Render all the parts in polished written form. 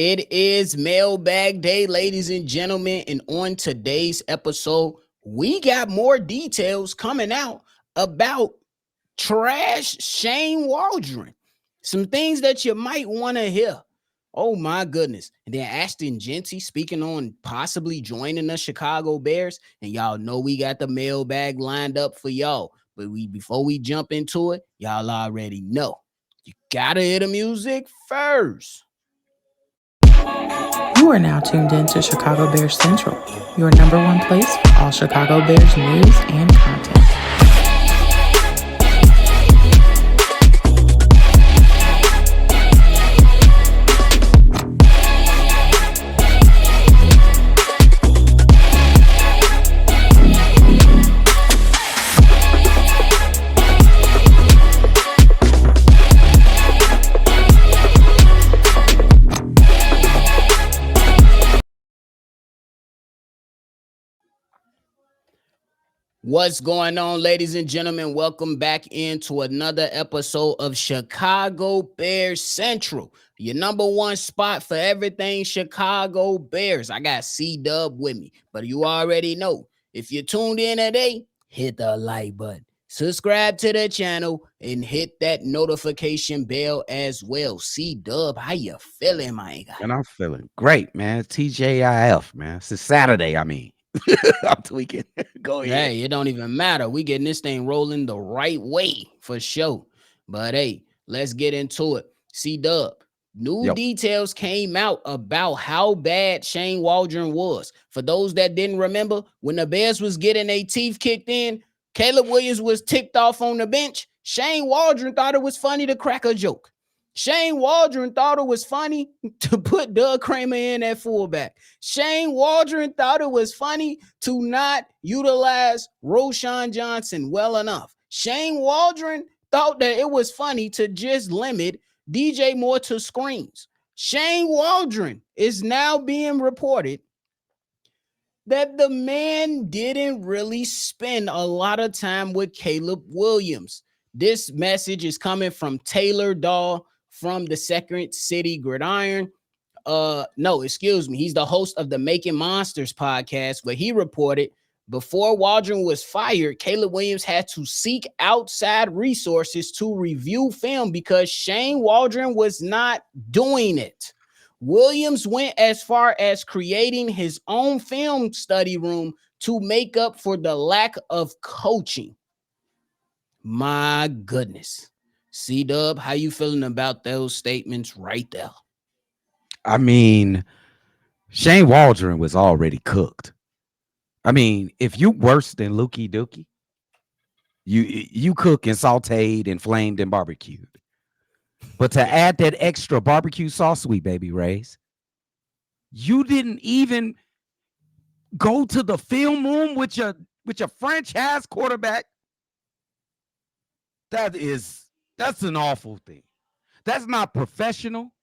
It is Mailbag Day, ladies and gentlemen, and on today's episode, we got more details coming out about trash Shane Waldron. Some things that you might want to hear. Oh my goodness. And then Ashton Genty speaking on possibly joining the Chicago Bears. And y'all know we got the mailbag lined up for y'all. But before we jump into it, y'all already know. You gotta hear the music first. You are now tuned in to Chicago Bears Central, your number one place for all Chicago Bears news and content. What's going on, ladies and gentlemen? Welcome back into another episode of Chicago Bears Central, your number one spot for everything Chicago Bears. I got C-Dub with me, but you already know, if you tuned in today, hit the like button, subscribe to the channel, and hit that notification bell as well. C-Dub, how you feeling, my guy? And I'm feeling great, man. TJIF, man. It's a Saturday, I mean. I'm tweaking. Go ahead. Hey, it don't even matter. We getting this thing rolling the right way for sure. But hey, let's get into it. C-Dub, new details came out about how bad Shane Waldron was. For those that didn't remember, when the Bears was getting their teeth kicked in, Caleb Williams was ticked off on the bench. Shane Waldron thought it was funny to crack a joke. Shane Waldron thought it was funny to put Doug Kramer in at fullback. Shane Waldron thought it was funny to not utilize Roschon Johnson well enough. Shane Waldron thought that it was funny to just limit DJ Moore to screens. Shane Waldron is now being reported that the man didn't really spend a lot of time with Caleb Williams. This message is coming from Taylor Dahl from the Second City Gridiron. He's the host of the Making Monsters podcast, where he reported before Waldron was fired, Caleb Williams had to seek outside resources to review film because Shane Waldron was not doing it. Williams went as far as creating his own film study room to make up for the lack of coaching. My goodness. C-Dub, how you feeling about those statements right there? I mean, Shane Waldron was already cooked. I mean, if you worse than Lukey Dookie, you cook and sauteed and flamed and barbecued. But to add that extra barbecue sauce, sweet baby Rays, you didn't even go to the film room with your franchise quarterback. That's an awful thing. That's not professional.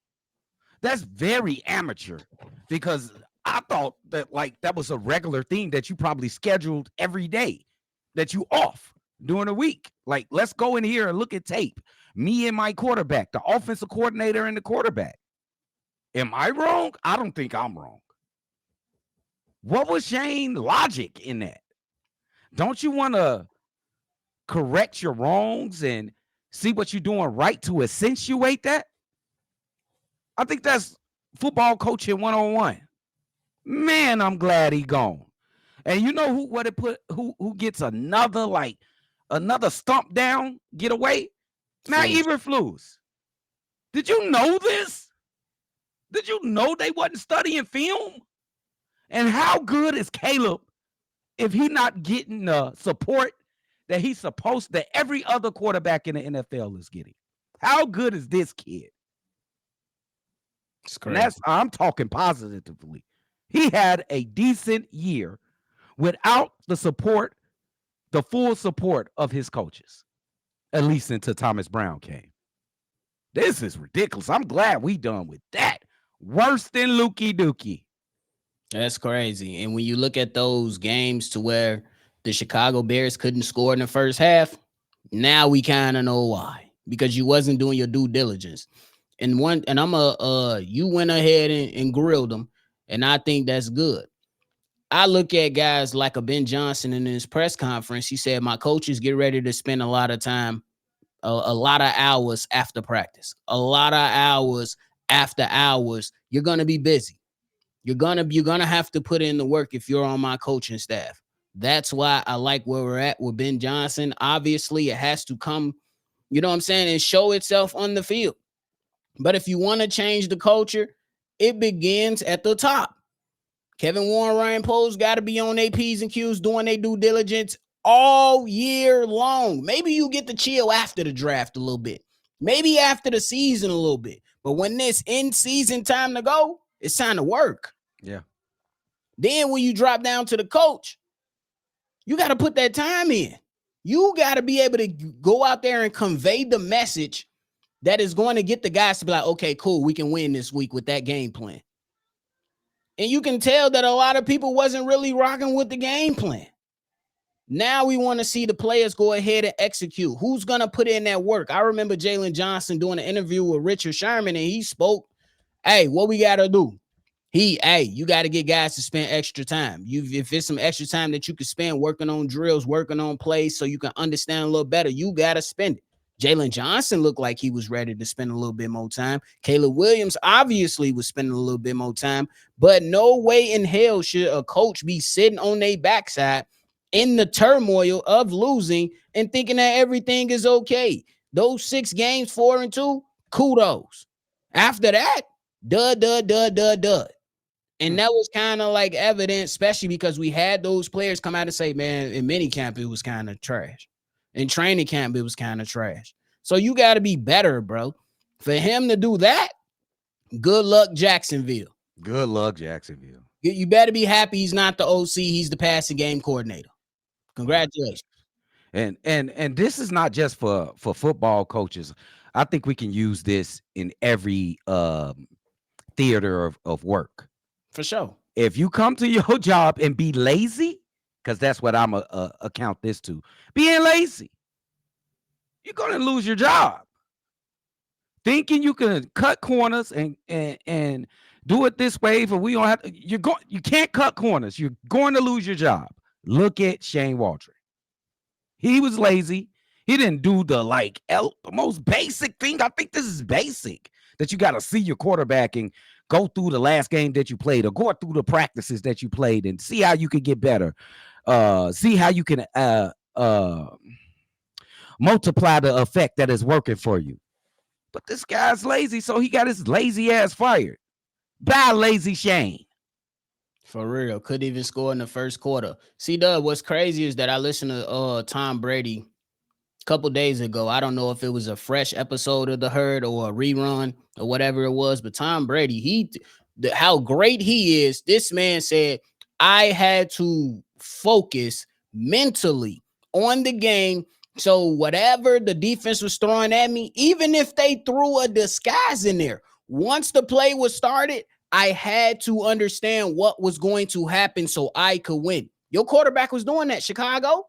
That's very amateur, because I thought that that was a regular thing that you probably scheduled every day, that you off during the week. Like, let's go in here and look at tape. Me and my quarterback, the offensive coordinator and the quarterback. Am I wrong? I don't think I'm wrong. What was Shane's logic in that? Don't you want to correct your wrongs and see what you're doing right to accentuate that? I think that's football coaching 101. Man, I'm glad he gone. And you know who gets another stump down getaway? Matt Eberflus. Did you know this? Did you know they wasn't studying film? And how good is Caleb if he not getting the support that he's supposed, that every other quarterback in the NFL is getting? How good is this kid? And I'm talking positively. He had a decent year without the full support of his coaches, at least until Thomas Brown came. This is ridiculous. I'm glad we done with that. Worse than Lukey Dookie. That's crazy. And when you look at those games to where the Chicago Bears couldn't score in the first half, now we kind of know why. Because you wasn't doing your due diligence. And I'm you went ahead and grilled him, and I think that's good. I look at guys like a Ben Johnson in his press conference. He said, "My coaches get ready to spend a lot of time, a lot of hours after practice, a lot of hours after hours. You're gonna be busy. You're gonna have to put in the work if you're on my coaching staff. That's why I like where we're at with Ben Johnson. Obviously, it has to come, you know what I'm saying, and show itself on the field. But if you want to change the culture, it begins at the top. Kevin Warren, Ryan Poles got to be on their P's and Q's doing their due diligence all year long. Maybe you get to chill after the draft a little bit, maybe after the season a little bit. But when it's in season time to go, it's time to work. Yeah. Then when you drop down to the coach, you got to put that time in. You got to be able to go out there and convey the message that is going to get the guys to be like, okay, cool, we can win this week with that game plan. And you can tell that a lot of people wasn't really rocking with the game plan. Now we want to see the players go ahead and execute. Who's going to put in that work? I remember Jalen Johnson doing an interview with Richard Sherman, and he spoke, hey, what we got to do? You got to get guys to spend extra time. If it's some extra time that you can spend working on drills, working on plays so you can understand a little better, you got to spend it. Jalen Johnson looked like he was ready to spend a little bit more time. Caleb Williams obviously was spending a little bit more time, but no way in hell should a coach be sitting on their backside in the turmoil of losing and thinking that everything is okay. Those 6 games, 4-2, kudos. After that, dud. And that was kind of like evident, especially because we had those players come out and say, man, in minicamp, it was kind of trash. In training camp, it was kind of trash. So you got to be better, bro. For him to do that, good luck, Jacksonville. Good luck, Jacksonville. You better be happy he's not the OC. He's the passing game coordinator. Congratulations. And this is not just for football coaches. I think we can use this in every theater of work. For sure. If you come to your job and be lazy, because that's what I'm account this to, being lazy, you're gonna lose your job. Thinking you can cut corners and do it this way, but we don't have to, you can't cut corners. You're going to lose your job. Look at Shane Waldron. He was lazy. He didn't do the most basic thing. I think this is basic, that you got to see your quarterback and go through the last game that you played or go through the practices that you played and see how you can get better. See how you can multiply the effect that is working for you. But this guy's lazy, so he got his lazy ass fired. Bye, lazy Shane. For real. Couldn't even score in the first quarter. See, Doug, what's crazy is that I listened to Tom Brady a couple days ago. I don't know if it was a fresh episode of The Herd or a rerun or whatever it was, but Tom Brady, how great he is. This man said, I had to focus mentally on the game. So whatever the defense was throwing at me, even if they threw a disguise in there, once the play was started, I had to understand what was going to happen so I could win. Your quarterback was doing that, Chicago,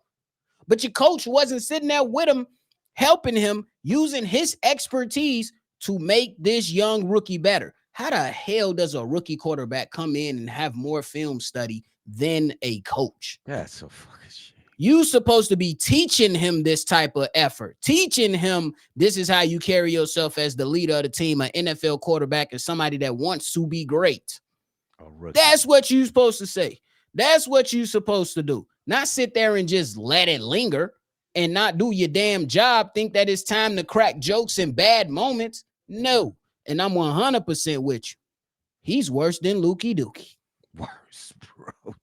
but your coach wasn't sitting there with him, helping him, using his expertise to make this young rookie better. How the hell does a rookie quarterback come in and have more film study than a coach? That's so fucking shit. You supposed to be teaching him this type of effort, teaching him this is how you carry yourself as the leader of the team, an NFL quarterback, and somebody that wants to be great. That's what you're supposed to say. That's what you're supposed to do. Not sit there and just let it linger and not do your damn job. Think that it's time to crack jokes in bad moments. No. And I'm 100% with you. He's worse than Lukey Dookie. Worse,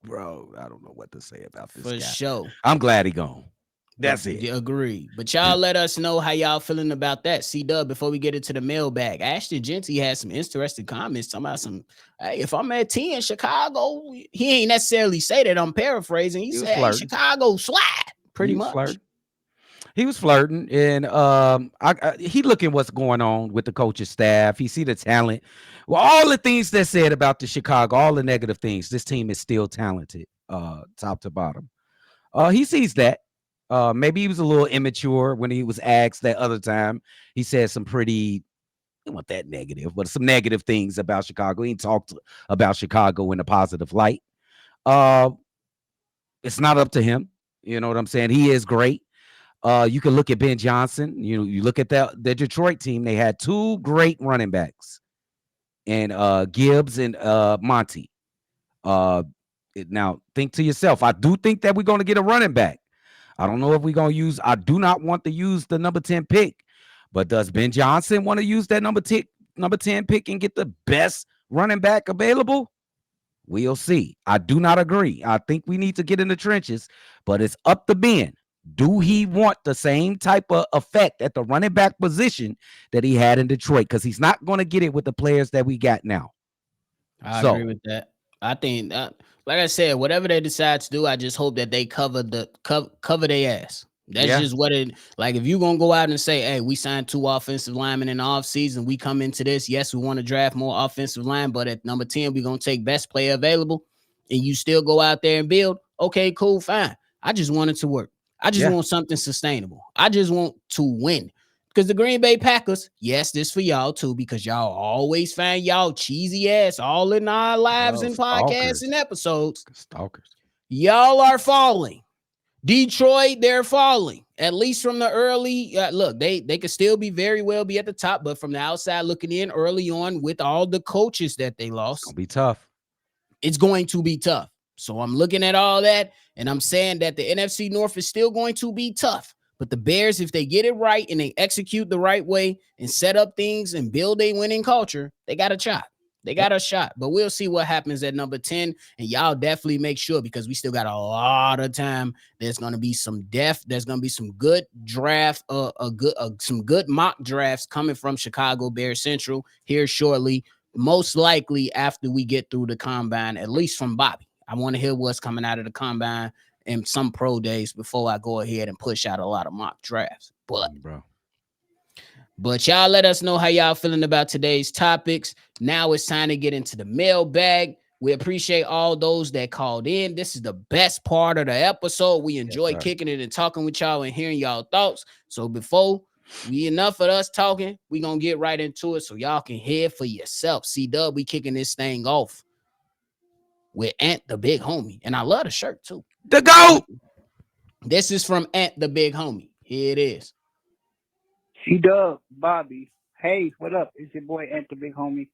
bro. I don't know what to say about this For guy. sure. I'm glad he gone. That's it. Agree. But y'all let us know how y'all feeling about that. C-Dub, before we get into the mailbag, Ashton Genty had some interesting comments talking about hey, if I'm at 10 Chicago, he ain't necessarily say that. I'm paraphrasing. He said, hey, Chicago slide, pretty much. He was flirting, and he looking what's going on with the coaching staff. He see the talent. Well, all the things that said about the Chicago, all the negative things, this team is still talented, top to bottom. He sees that. Maybe he was a little immature when he was asked that other time. He said some pretty want that negative, but some negative things about Chicago. He talked about Chicago in a positive light. Uh, it's not up to him. You know what I'm saying? He is great. You can look at Ben Johnson. You look at the Detroit team. They had two great running backs, and Gibbs and Monty. Now think to yourself. I do think that we're going to get a running back. I don't know if we're going to use. I do not want to use the number 10 pick, but does Ben Johnson want to use that number 10 pick and get the best running back available? We'll see. I do not agree. I think we need to get in the trenches, but it's up to Ben. Do he want the same type of effect at the running back position that he had in Detroit? Because he's not going to get it with the players that we got now. I agree with that. I think, like I said, whatever they decide to do, I just hope that they cover their ass. That's just what it like. If you're gonna go out and say, hey, we signed 2 offensive linemen in the offseason, we come into this. Yes, we want to draft more offensive line, but at number 10, we're gonna take best player available, and you still go out there and build. Okay, cool, fine. I just want it to work. I just want something sustainable. I just want to win. Because the Green Bay Packers, yes, this for y'all too, because y'all always find y'all cheesy ass all in our lives and podcasts and episodes. Stalkers. Y'all are falling. Detroit, they're falling. At least from the early look, they could still be very well be at the top, but from the outside looking in early on with all the coaches that they lost, it's gonna be tough. It's going to be tough. So I'm looking at all that, and I'm saying that the NFC North is still going to be tough. But the Bears, if they get it right and they execute the right way and set up things and build a winning culture, they got a shot. They got a shot. But we'll see what happens at number 10. And y'all definitely make sure, because we still got a lot of time. There's going to be some there's going to be some good draft, some good mock drafts coming from Chicago Bears Central here shortly. Most likely after we get through the combine, at least from Bobby. I want to hear what's coming out of the combine and some pro days before I go ahead and push out a lot of mock drafts. But y'all let us know how y'all feeling about today's topics. Now it's time to get into the mailbag. We appreciate all those that called in. This is the best part of the episode. We enjoy kicking it and talking with y'all and hearing y'all thoughts. So before enough of us talking, we gonna get right into it so y'all can hear for yourself. C-Dub, we kicking this thing off with Ant the Big Homie. And I love the shirt too. The GOAT! This is from Ant the Big Homie. Here it is. C-Dub, Bobby. Hey, what up? It's your boy Ant the Big Homie.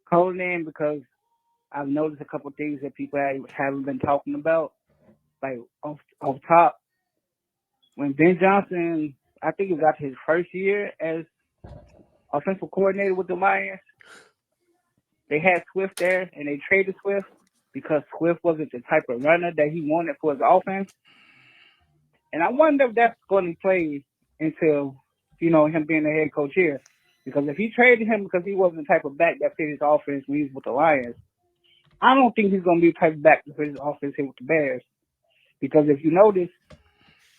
Calling in because I've noticed a couple things that people haven't been talking about. Like off top, when Ben Johnson, I think he got his first year as offensive coordinator with the Lions, they had Swift there and they traded Swift because Swift wasn't the type of runner that he wanted for his offense. And I wonder if that's going to play into, him being the head coach here. Because if he traded him because he wasn't the type of back that fit his offense when he was with the Lions, I don't think he's going to be the type of back that fit his offense here with the Bears. Because if you notice,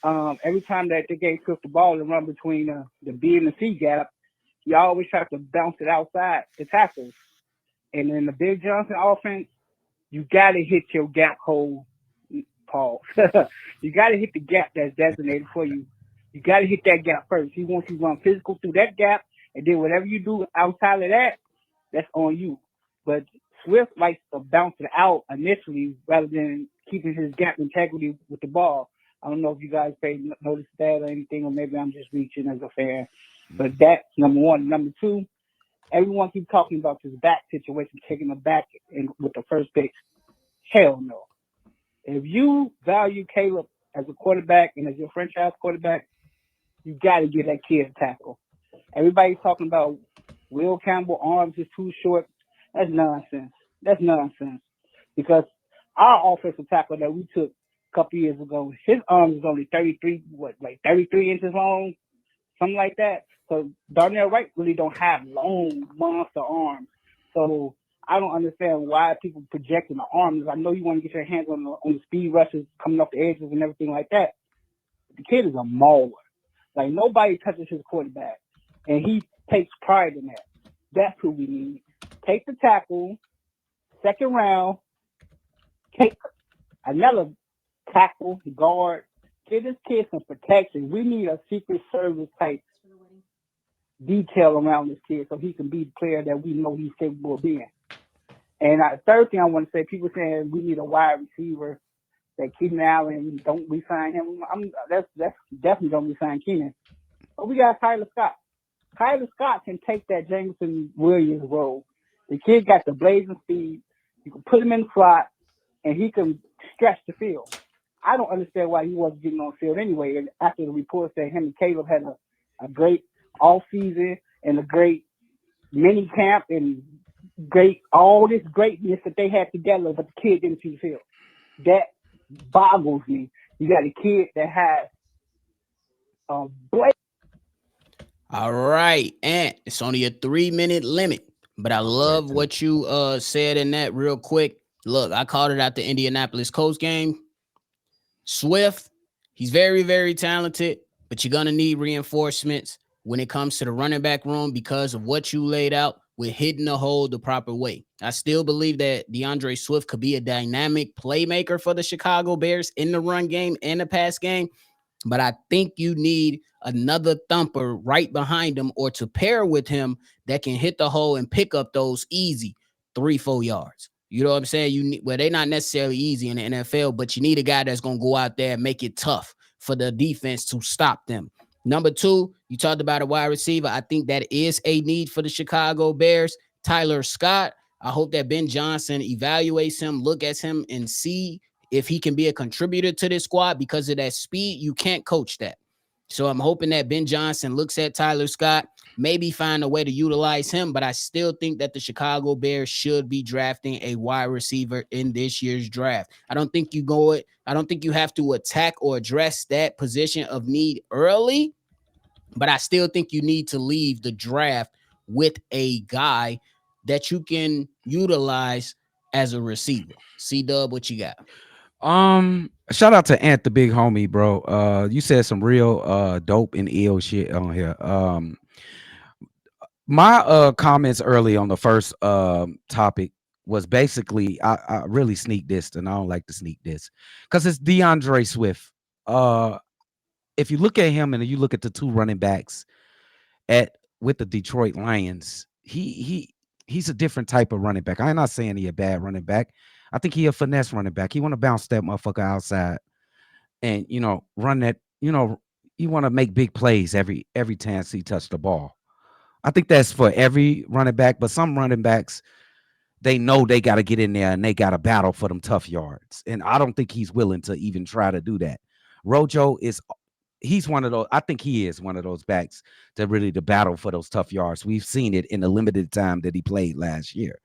every time that they gave Swift the ball and run between the B and the C gap, he always tries to bounce it outside the tackles. And in the Big Johnson offense, you got to hit your gap hole, Paul. You got to hit the gap that's designated for you. You got to hit that gap first. He wants you to run physical through that gap, and then whatever you do outside of that, that's on you. But Swift likes to bounce it out initially rather than keeping his gap integrity with the ball. I don't know if you guys notice that or anything, or maybe I'm just reaching as a fan. But that's number one. Number two, everyone keeps talking about this back situation, taking the back with the first pick. Hell no. If you value Caleb as a quarterback and as your franchise quarterback, you got to get that kid a tackle. Everybody's talking about Will Campbell arms is too short. That's nonsense. Because our offensive tackle that we took a couple years ago, his arms is only 33 inches long, something like that. So Darnell Wright really don't have long monster arms. So I don't understand why people projecting the arms. I know you want to get your hands on the speed rushes coming off the edges and everything like that. The kid is a mauler. Like, nobody touches his quarterback, and he takes pride in that. That's who we need. Take the tackle, second round, take another tackle, guard, get this kid some protection. We need a Secret Service type. detail around this kid so he can be the player that we know he's capable of being. And third thing I want to say, people saying we need a wide receiver, that Keenan Allen, don't re-sign him. That's definitely don't re-sign Keenan. But we got Tyler Scott. Tyler Scott can take that Jameson Williams role. The kid got the blazing speed. You can put him in the slot, and he can stretch the field. I don't understand why he wasn't getting on the field anyway. And after the report said him and Caleb had a great off season and a great mini camp and great all this greatness that they had together, but the kid didn't see the field. That boggles me. You got a kid that has blatant. All right, and it's only a 3-minute limit, but I love what you said in that real quick. Look, I called it out the Indianapolis Colts game. Swift, he's very, very talented, but you're gonna need reinforcements when it comes to the running back room because of what you laid out with hitting the hole the proper way. I still believe that DeAndre Swift could be a dynamic playmaker for the Chicago Bears in the run game and the pass game. But I think you need another thumper right behind him or to pair with him that can hit the hole and pick up those easy 3-4 yards. You know what I'm saying? You need, well, they're not necessarily easy in the NFL, but you need a guy that's going to go out there and make it tough for the defense to stop them. Number two, you talked about a wide receiver. I think that is a need for the Chicago Bears. Tyler Scott. I hope that Ben Johnson evaluates him, look at him, and see if he can be a contributor to this squad. Because of that speed, you can't coach that. So I'm hoping that Ben Johnson looks at Tyler Scott, maybe find a way to utilize him. But I still think that the Chicago Bears should be drafting a wide receiver in this year's draft. I don't think you have to attack or address that position of need early, but I still think you need to leave the draft with a guy that you can utilize as a receiver. C-Dub, what you got? Shout out to Ant the big homie, bro. You said some real dope and ill shit on here. My comments early on the first topic was basically I really sneak this, and I don't like to sneak this because it's DeAndre Swift. If you look at him and you look at the two running backs with the Detroit Lions, he's a different type of running back. I'm not saying he a bad running back. I think he a finesse running back. He want to bounce that motherfucker outside and run that. You want to make big plays every chance he touch the ball. I think that's for every running back, but some running backs, they know they got to get in there and they got to battle for them tough yards. And I don't think he's willing to even try to do that. Rojo he's one of those. I think he is one of those backs that really to battle for those tough yards. We've seen it in the limited time that he played last year.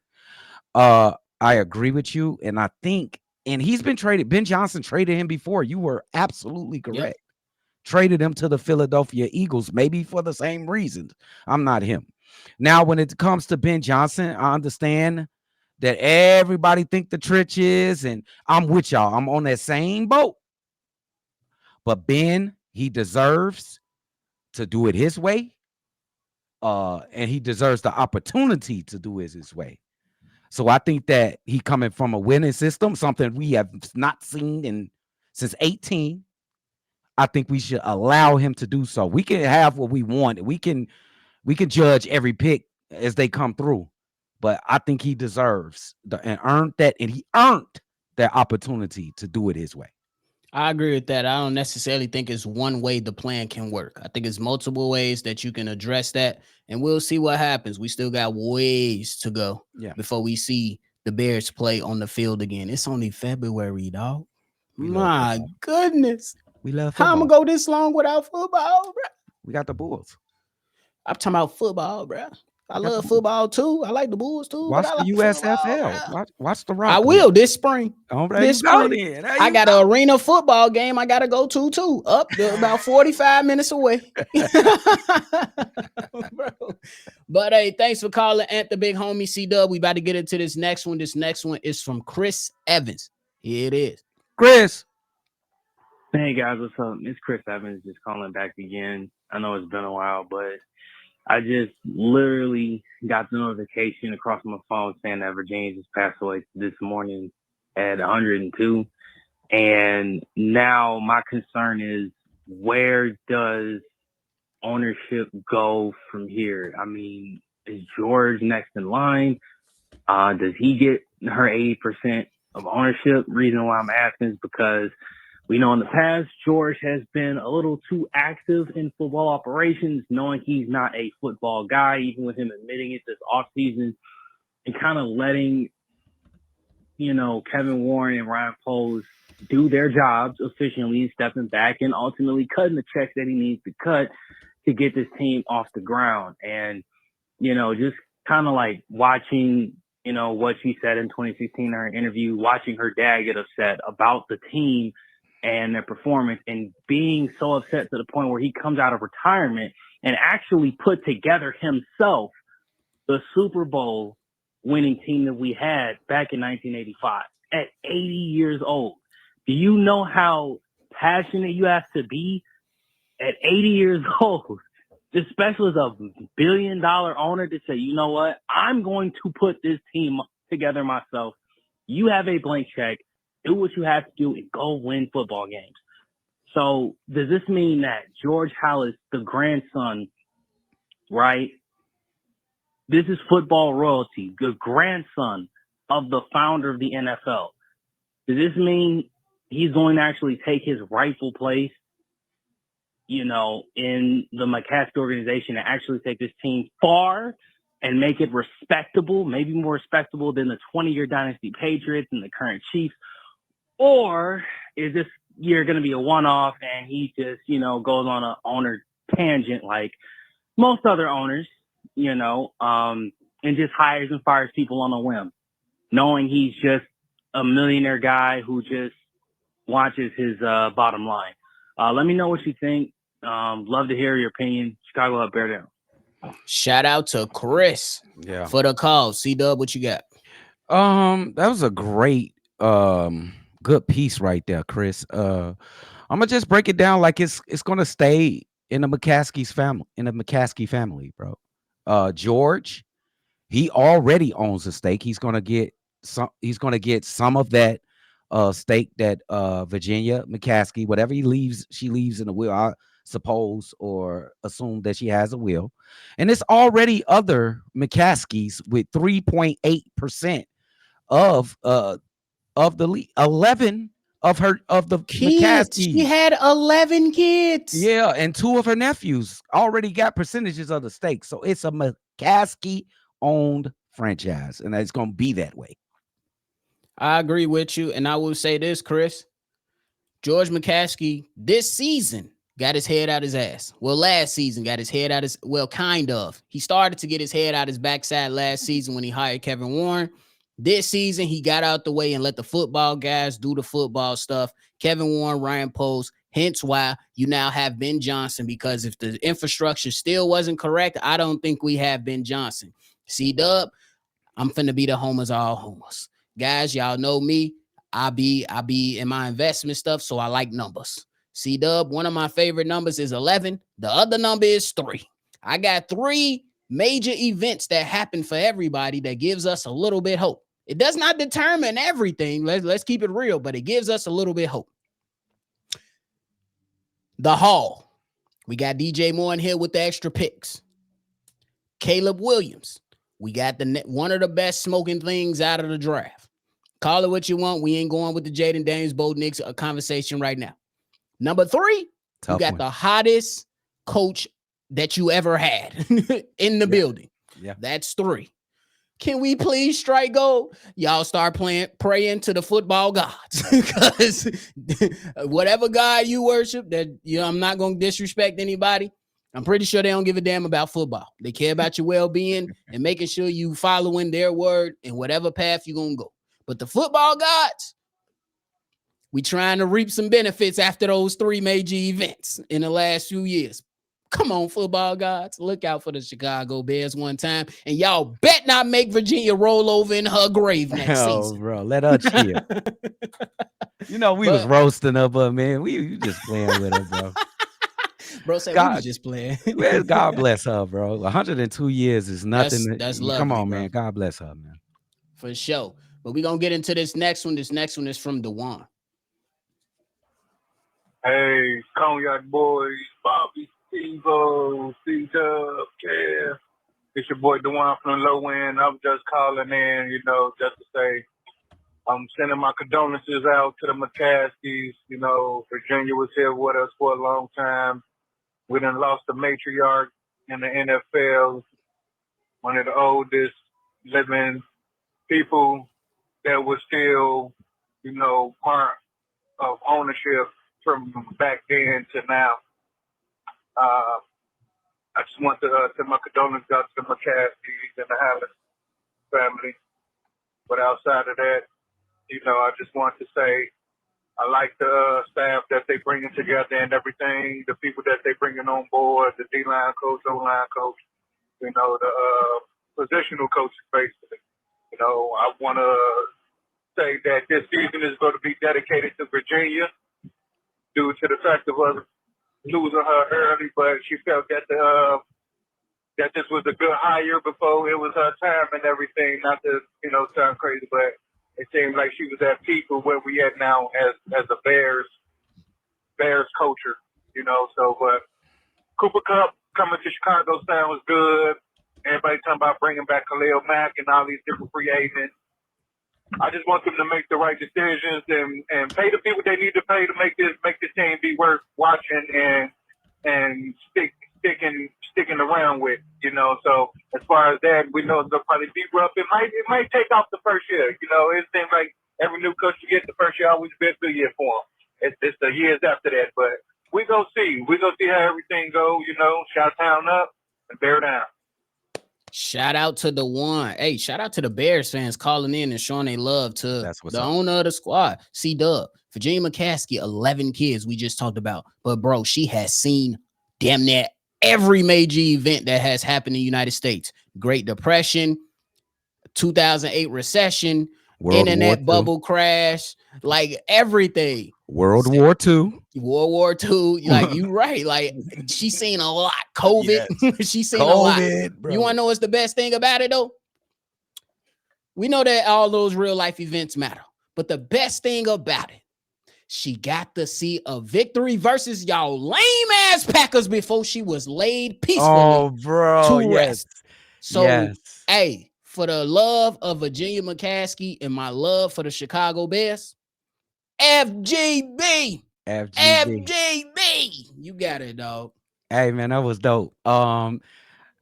I agree with you. And I think, and he's been traded. Ben Johnson traded him before. You were absolutely correct. Yep. Traded him to the Philadelphia Eagles, maybe for the same reasons. I'm not him. Now, when it comes to Ben Johnson, I understand that everybody think the trenches, and I'm with y'all. I'm on that same boat. But Ben, he deserves to do it his way. And he deserves the opportunity to do it his way. So I think that he coming from a winning system, something we have not seen since 18. I think we should allow him to do so. We can have what we want. We can judge every pick as they come through. But I think he deserves and earned that opportunity to do it his way. I agree with that. I don't necessarily think it's one way the plan can work. I think it's multiple ways that you can address that, and we'll see what happens. We still got ways to go before we see the Bears play on the field again. It's only February, dog. My goodness. We love football. How I'm going to go this long without football, bro? We got the Bulls. I'm talking about football, bro. I love football too. I like the Bulls too. Watch but the USFL. Watch the Rock. I will this spring. This spring. I got an arena football game I got to go to up about 45 minutes away. Bro. But hey, thanks for calling Ant the big homie. C-Dub. We about to get into this next one. This next one is from Chris Evans. Here it is. Chris. Hey guys, what's up? It's Chris Evans just calling back again. I know it's been a while, but I just literally got the notification across my phone saying that Virginia just passed away this morning at 102. And now my concern is, where does ownership go from here? I mean, is George next in line? Does he get her 80% of ownership? Reason why I'm asking is because we know in the past, George has been a little too active in football operations, knowing he's not a football guy, even with him admitting it this offseason, and kind of letting, Kevin Warren and Ryan Poles do their jobs efficiently, stepping back and ultimately cutting the checks that he needs to cut to get this team off the ground. And, just kind of like watching, what she said in 2016 in her interview, watching her dad get upset about the team and their performance and being so upset to the point where he comes out of retirement and actually put together himself the Super Bowl winning team that we had back in 1985 at 80 years old. Do you know how passionate you have to be at 80 years old, especially as a billion-dollar owner, to say, you know what, I'm going to put this team together myself. You have a blank check. Do what you have to do and go win football games. So does this mean that George Halas, the grandson, right? This is football royalty, the grandson of the founder of the NFL. Does this mean he's going to actually take his rightful place, in the McCaskey organization and actually take this team far and make it respectable, maybe more respectable than the 20-year dynasty Patriots and the current Chiefs? Or is this year going to be a one-off and he just, goes on an owner tangent like most other owners, and just hires and fires people on a whim, knowing he's just a millionaire guy who just watches his bottom line? Let me know what you think. Love to hear your opinion. Chicago up, bear down. Shout out to Chris for the call. C-Dub, what you got? That was a great good piece right there, Chris. I'm gonna just break it down like it's gonna stay in the McCaskey family, bro. George, he already owns a stake. He's gonna get some of that stake that Virginia McCaskey, whatever she leaves in the will, I suppose, or assume that she has a will. And it's already other McCaskeys with 3.8% of the league. 11 of the kids. McCaskey. She had 11 kids. Yeah, and 2 of her nephews already got percentages of the stake. So it's a McCaskey owned franchise, and it's gonna be that way. I agree with you, and I will say this, Chris. George McCaskey this season got his head out his ass. Well, last season got his head out his, kind of. He started to get his head out his backside last season when he hired Kevin Warren. This season, he got out the way and let the football guys do the football stuff. Kevin Warren, Ryan Poles, hence why you now have Ben Johnson, because if the infrastructure still wasn't correct, I don't think we have Ben Johnson. C-Dub, I'm finna be the homers all homers. Guys, y'all know me. I be in my investment stuff, so I like numbers. C-Dub, one of my favorite numbers is 11. The other number is 3. I got 3 major events that happen for everybody that gives us a little bit hope. It does not determine everything. Let's keep it real, but it gives us a little bit hope. The Hall. We got DJ Moore in here with the extra picks. Caleb Williams. We got one of the best smoking things out of the draft. Call it what you want. We ain't going with the Jaden Daniels, Bo Nix conversation right now. Number 3, you got the hottest coach that you ever had in the building. Yeah. That's 3. Can we please strike gold? Y'all start praying to the football gods, because whatever God you worship, that I'm not going to disrespect anybody. I'm pretty sure they don't give a damn about football. They care about your well-being and making sure you following their word in whatever path you're going to go. But the football gods, we trying to reap some benefits after those 3 major events in the last few years. Come on, football gods. Look out for the Chicago Bears one time. And y'all bet not make Virginia roll over in her grave next season. Bro, let her chill. We was roasting her, but man, we just playing with her, bro. Bro said we was just playing. God bless her, bro. 102 years is nothing. That's lovely, come on, bro. Man. God bless her, man. For sure. But we're going to get into this next one. This next one is from Dewan. Hey, Cognac boys, Bobby, Evo, C-Dub, yeah. It's your boy Dewan from the low end. I'm just calling in, just to say I'm sending my condolences out to the McCaskies. Virginia was here with us for a long time. We done lost the matriarch in the NFL, one of the oldest living people that was still, part of ownership from back then to now. I just want to send my condolences out to the McCaskies and the Hallis family. But outside of that, I just want to say I like the staff that they bringing together and everything, the people that they bringing on board, the D-line coach, O-line coach, the positional coaches, basically. I want to say that this season is going to be dedicated to Virginia due to the fact of us losing her early, but she felt that that this was a good hire before it was her time and everything. Not to sound crazy, but it seemed like she was at peak of where we at now as a Bears culture. So but Cooper Cup coming to Chicago sounds good. Everybody talking about bringing back Khalil Mack and all these different free agents. I just want them to make the right decisions and pay the people they need to pay to make this team be worth watching and sticking around with. So as far as that, we know they'll probably be rough. It might take off the first year. It seems like every new coach you get the first year always be a good year for them. It's the years after that, but we gonna see how everything goes. Chi-Town up and bear down. Shout out to the one. Hey, shout out to the Bears fans calling in and showing their love to the owner of the squad, C-Dub. Virginia McCaskey, 11 kids we just talked about. But, bro, she has seen damn near every major event that has happened in the United States. Great Depression, 2008 recession, internet bubble crash, like everything. World War II. Like, you right. Like, she's seen a lot. COVID. Yes. She's seen a lot. Bro. You want to know what's the best thing about it, though? We know that all those real life events matter. But the best thing about it, she got to see a victory versus y'all lame ass Packers before she was laid peacefully to rest. So, hey, for the love of Virginia McCaskey and my love for the Chicago Bears, FGB. You got it, dog. Hey, man, that was dope. I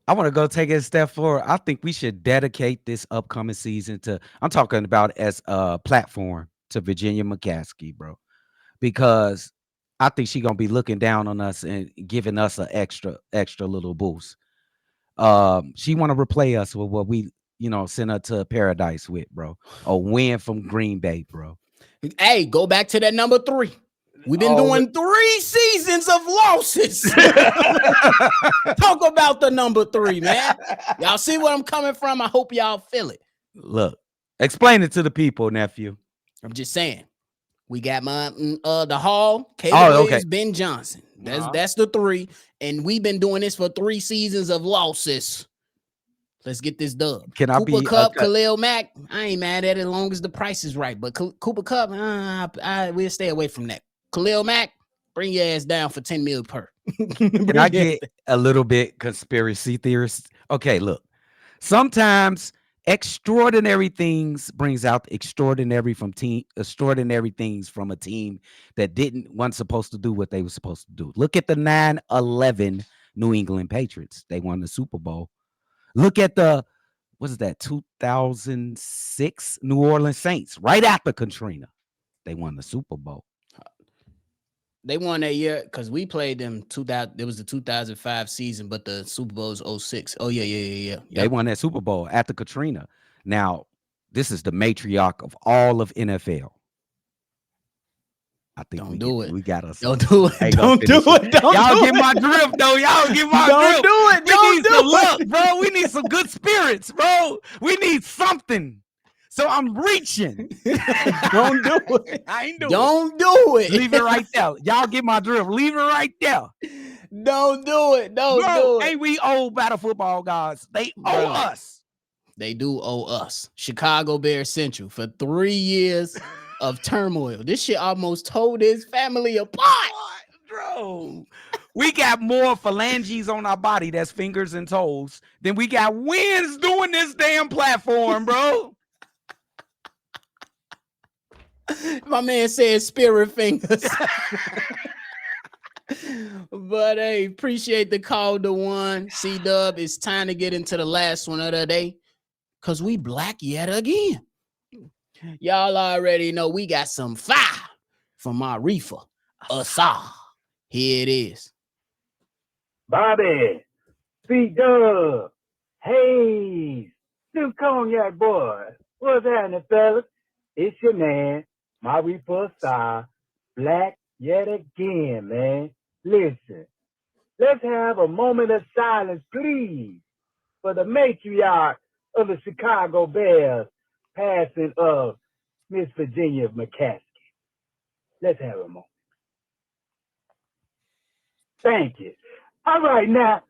want to go take it a step forward. I think we should dedicate this upcoming season I'm talking about as a platform to Virginia McCaskey, bro. Because I think she's going to be looking down on us and giving us an extra little boost. She want to replay us with what we, send her to paradise with, bro. A win from Green Bay, bro. Hey, go back to that number 3. We've been doing 3 seasons of losses. Talk about the number 3, man. Y'all see where I'm coming from? I hope y'all feel it. Look, explain it to the people, nephew. I'm just saying. We got the Hall, Caleb Williams, Ben Johnson. That's the 3. And we've been doing this for 3 seasons of losses. Let's get this dub. Can Cooper Cup, Khalil Mack. I ain't mad at it as long as the price is right. But Cooper Cup, we'll stay away from that. Khalil Mack, bring your ass down for $10 million per. Can I get a little bit conspiracy theorist? Okay, look. Sometimes extraordinary things brings out extraordinary things from a team that wasn't supposed to do what they were supposed to do. Look at the 9-11 New England Patriots. They won the Super Bowl. Look at the 2006 New Orleans Saints. Right after Katrina, they won the Super Bowl. They won that year because we played them 2000. It was the 2005 season, but the Super Bowl is 06. Oh, yeah. Yep. They won that Super Bowl after Katrina. Now, this is the matriarch of all of NFL. I think we got us. Don't do it. Don't do it. Y'all get my drift, though. Y'all get my drift. Don't do it. We need some luck, bro. We need some good spirits, bro. We need something. So I'm reaching. Don't do it. I ain't doing Don't do it. Leave it right there. Y'all get my drift. Leave it right there. Don't do it. Don't do it. Ain't we old battle football guys? They owe us. They do owe us. Chicago Bears Central for 3 years of turmoil. This shit almost tore his family apart. Bro, we got more phalanges on our body, that's fingers and toes, than we got wins doing this damn platform, bro. My man said spirit fingers. But hey, appreciate the call to one. C-Dub, it's time to get into the last one of the day, because we black yet again. Y'all already know we got some fire from our reefer, Asa. Here it is. Bobby, C-Dub, hey, Snoop Cognac boy, what's happening, fellas? It's your man, my reefer star, black yet again, man. Listen, let's have a moment of silence, please, for the matriarch of the Chicago Bears, passing of Miss Virginia McCaskey. Let's have a moment. Thank you. All right, now,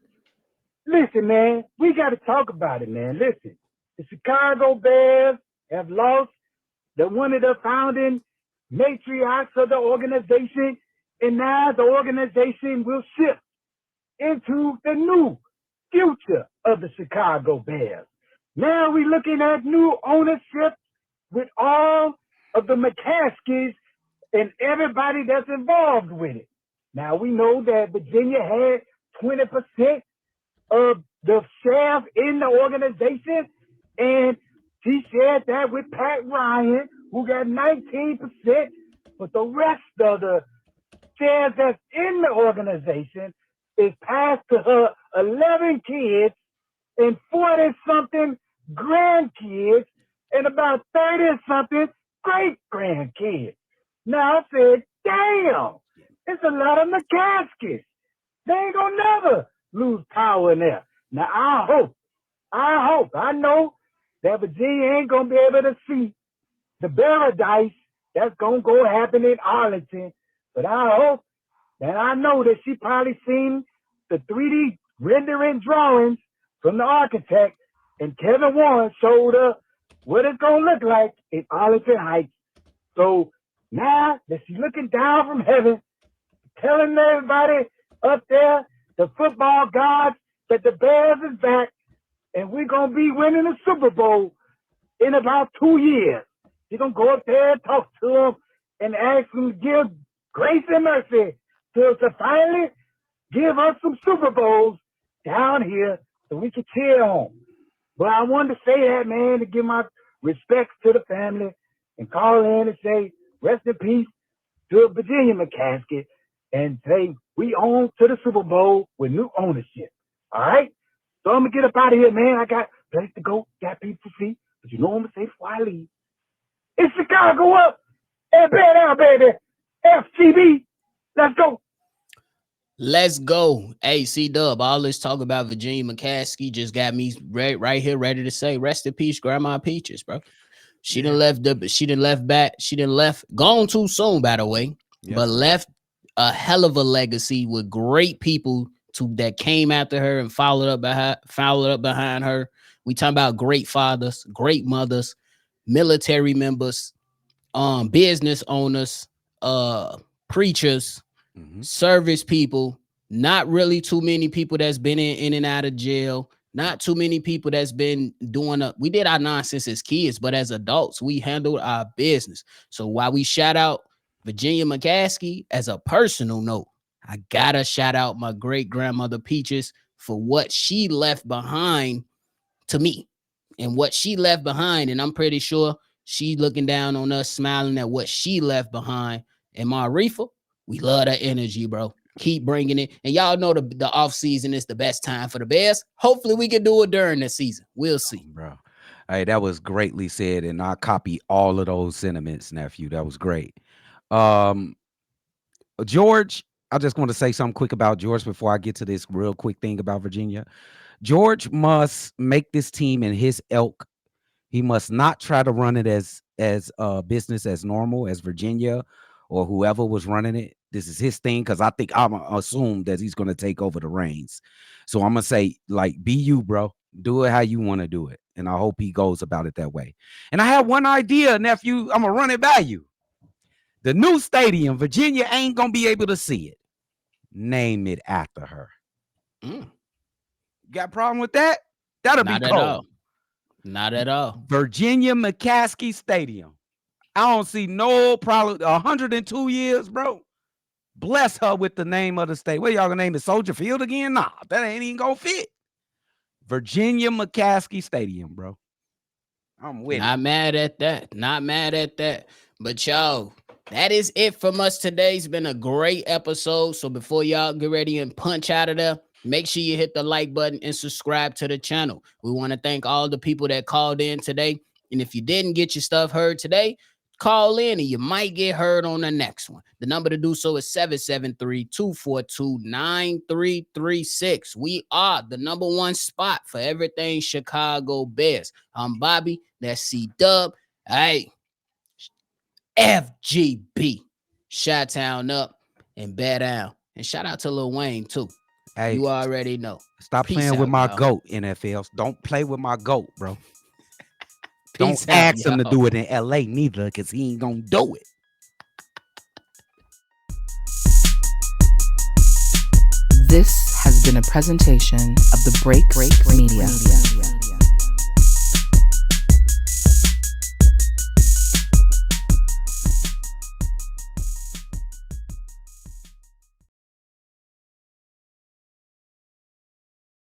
listen, man, we got to talk about it, man. Listen, the Chicago Bears have lost one of the founding matriarchs of the organization, and now the organization will shift into the new future of the Chicago Bears. Now we're looking at new ownership with all of the McCaskies and everybody that's involved with it. Now we know that Virginia had 20% of the staff in the organization, and she shared that with Pat Ryan, who got 19%, but the rest of the shares that's in the organization is passed to her 11 kids and 40-something grandkids and about 30-something great-grandkids. Now I said, damn, it's a lot of McCaskies. They ain't gonna never lose power in there. Now I know that Virginia ain't gonna be able to see the paradise that's gonna go happen in Arlington, but I hope, and I know that she probably seen the 3D rendering drawings from the architect, and Kevin Warren showed her what it's gonna look like in Arlington Heights. So now that she's looking down from heaven, telling everybody up there, the football gods, that the Bears is back, and we're going to be winning the Super Bowl in about 2 years. She's going to go up there and talk to them and ask them to give grace and mercy to finally give us some Super Bowls down here so we can cheer on. But I wanted to say that, man, to give my respects to the family and call in and say rest in peace to Virginia McCaskey and say we on to the Super Bowl with new ownership. All right? So I'm going to get up out of here, man. I got a place to go, got people to see. But you know what I'm going to say before I leave? It's Chicago up and bad out, baby. FGB. Let's go. Let's go. Hey, C-Dub, all this talk about Virginia McCaskey just got me right here ready to say rest in peace, Grandma Peaches, bro. She done left gone too soon, by the way, but left a hell of a legacy with great people that came after her and followed up behind her. We talking about great fathers, great mothers, military members, business owners, preachers, service people. Not really too many people that's been in and out of jail. Not too many people that's been we did our nonsense as kids, but as adults, we handled our business. So while we shout out Virginia McCaskey, as a personal note, I gotta shout out my great grandmother Peaches for what she left behind to me and what she left behind. And I'm pretty sure she looking down on us, smiling at what she left behind. And my reefer, we love that energy, bro. Keep bringing it. And y'all know the off season is the best time for the Bears. Hopefully we can do it during the season. We'll see. Bro. Hey, that was greatly said. And I copy all of those sentiments, nephew. That was great. George, I just want to say something quick about George before I get to this real quick thing about Virginia. George must make this team in his ilk. He must not try to run it as business as normal as Virginia or whoever was running it. This is his thing, because I'm assume that he's going to take over the reins. So I'm going to say, like, be you, bro. Do it how you want to do it. And I hope he goes about it that way. And I have one idea, nephew. I'm going to run it by you. The new stadium, Virginia ain't going to be able to see it. name it after her. Mm. Got a problem with that? That'll Not be at cold. all. Not at all. Virginia McCaskey Stadium. I don't see no problem. 102 years, bro. Bless her with the name of the state. What y'all gonna name it? Soldier Field again? Nah, that ain't even gonna fit. Virginia McCaskey Stadium, bro. I'm with Not it. mad at that. Not mad at that. But y'all, that is it from us today. It's been a great episode. So before y'all get ready and punch out of there, make sure you hit the like button and subscribe to the channel. We want to thank all the people that called in today. And if you didn't get your stuff heard today, call in and you might get heard on the next one. The number to do so is 773-242-9336. We are the number one spot for everything Chicago Bears. I'm Bobby. That's C-Dub. Hey, FGB. Chi-Town up and bear down. And shout out to Lil Wayne, too. Hey, you already know. Stop Peace playing with out, my y'all. GOAT, NFL. Don't play with my GOAT, bro. Peace Don't out, ask him to y'all. do it in LA neither, because he ain't gonna do it. This has been a presentation of the Break Media.